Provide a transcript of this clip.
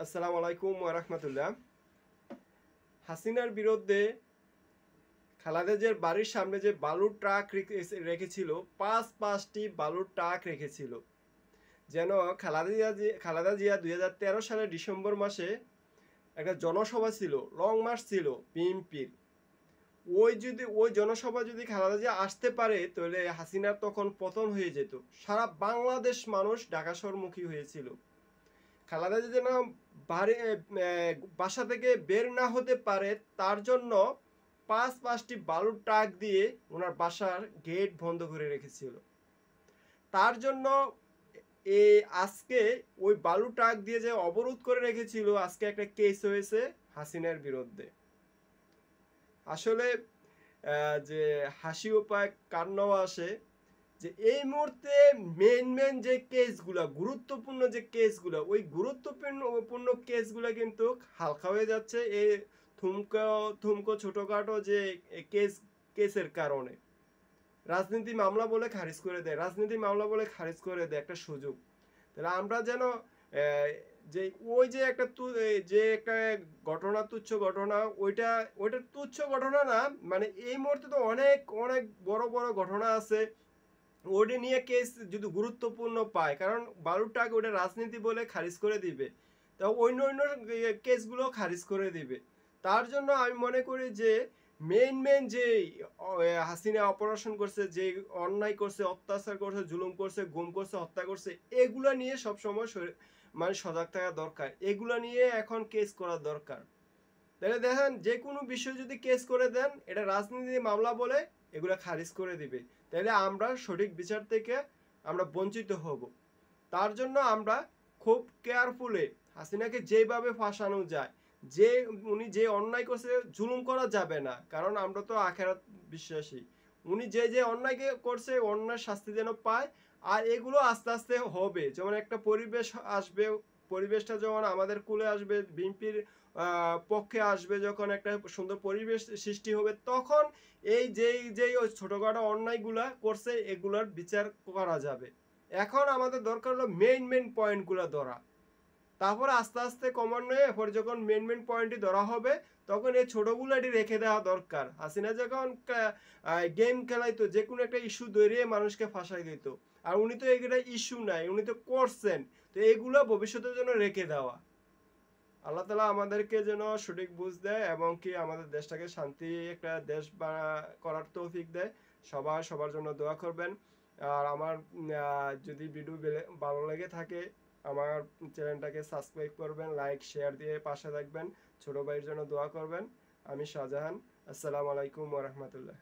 আসসালামু আলাইকুম ওয়া রাহমাতুল্লাহ। হাসিনার বিরুদ্ধে খালেদা জিয়ার বাড়ির সামনে যে বালুর ট্রাক রেখেছিল, পাঁচটি বালুর ট্রাক রেখেছিল। যেন খালেদা জিয়া 2013 সালের ডিসেম্বর মাসে একটা জনসভা ছিল, লং মার্চ ছিল বিএনপির। ওই জনসভা যদি খালেদা জিয়া আসতে পারে তাহলে হাসিনার তখন পতন হয়ে যেত। সারা বাংলাদেশ মানুষ ঢাকা শহরমুখী হয়েছিল। খালেদা জিয়া যেন বাসা থেকে বের না হতে পারে তার জন্য পাঁচটি বালুর ট্রাক দিয়ে ওনার বাসার গেট বন্ধ করে রেখেছিল। তার জন্য আজকে ওই বালু ট্রাক দিয়ে যে অবরোধ করে রেখেছিল, আজকে একটা কেস হয়েছে হাসিনার বিরুদ্ধে। আসলে যে হাসি উপায় কান্নাও আসে যে এই মুহূর্তে মেন যে কেসগুলো, গুরুত্বপূর্ণ যে কেসগুলো, ওই গুরুত্বপূর্ণ কেসগুলো কিন্তু হালকা হয়ে যাচ্ছে এই থুমকো ছোটখাটো যে কেসের কারণে। রাজনীতি মামলা বলে খারিজ করে দেয়, একটা সুযোগ। তাহলে আমরা যেন যে ওই যে একটা ঘটনা, তুচ্ছ ঘটনা, ওইটা তুচ্ছ ঘটনা না, মানে এই মুহূর্তে তো অনেক অনেক বড় বড় ঘটনা আছে। ওটা নিয়ে কেস যদি গুরুত্বপূর্ণ পায়, কারণ বালুরটাকে ওটা রাজনীতি বলে খারিজ করে দিবে, তা অন্য অন্য কেসগুলো খারিজ করে দিবে। তার জন্য আমি মনে করি যে মেন যে হাসিনা অপারেশন করছে, যে অন্যায় করছে, অত্যাচার করছে, জুলুম করছে, গুম করছে, হত্যা করছে, এগুলো নিয়ে সবসময় মানে সজাগ থাকা দরকার। এগুলো নিয়ে এখন কেস করা দরকার। তাহলে দেখেন, যে কোনো বিষয় যদি কেস করে দেন, এটা রাজনীতি মামলা বলে এগুলো খারিজ করে দিবে। তাহলে আমরা সঠিক বিচার থেকে আমরা বঞ্চিত হব। তার জন্য আমরা খুব কেয়ারফুলে হাসিনাকে যেভাবে ফাঁসানো যায়, যে উনি যে অন্যায় করছে, জুলুম করা যাবে না, কারণ আমরা তো আখেরাত বিশ্বাসী। উনি যে অন্যায় করছে, অন্যায় শাস্তি যেন পায়। আর এগুলো আস্তে আস্তে হবে, যেমন একটা পরিবেশ আসবে, পরিবেশটা যখন আমাদের কুলে আসবে, বিএনপির পক্ষে আসবে, যখন একটা সুন্দর পরিবেশ সৃষ্টি হবে, তখন এই যেই ওই ছোটখাটো অন্যায়গুলা করছে এগুলোর বিচার করা যাবে। এখন আমাদের দরকার হলো মেন পয়েন্টগুলো ধরা, তারপরে আস্তে আস্তে ক্রমান্বয়ে এরপর যখন মেন পয়েন্টই ধরা হবে, তখন এই ছোটগুলাটি রেখে দেওয়া দরকার। হাসিনা যখন গেম খেলাইতো, যে কোনো একটা ইস্যু ধরিয়ে মানুষকে ফাঁসাই দিত, আর উনি তো এগুলো ইস্যু নাই, উনি তো করছেন। তো এগুলো ভবিষ্যতের জন্য রেখে দেওয়া। আল্লাহ তালা আমাদেরকে যেন সঠিক বুঝ দেয় এবং কি আমাদের দেশটাকে শান্তি একটা দেশ করার তৌফিক দেয়। সবাই সবার জন্য দোয়া করবেন। আর আমার যদি ভিডিও ভালো লেগে থাকে, আমার চ্যানেলটাকে সাবস্ক্রাইব করবেন, লাইক শেয়ার দিয়ে পাশে থাকবেন, ছোট ভাইয়ের জন্য দোয়া করবেন। আমি শাহজাহান। আসসালামু আলাইকুম ওয়া রাহমাতুল্লাহ।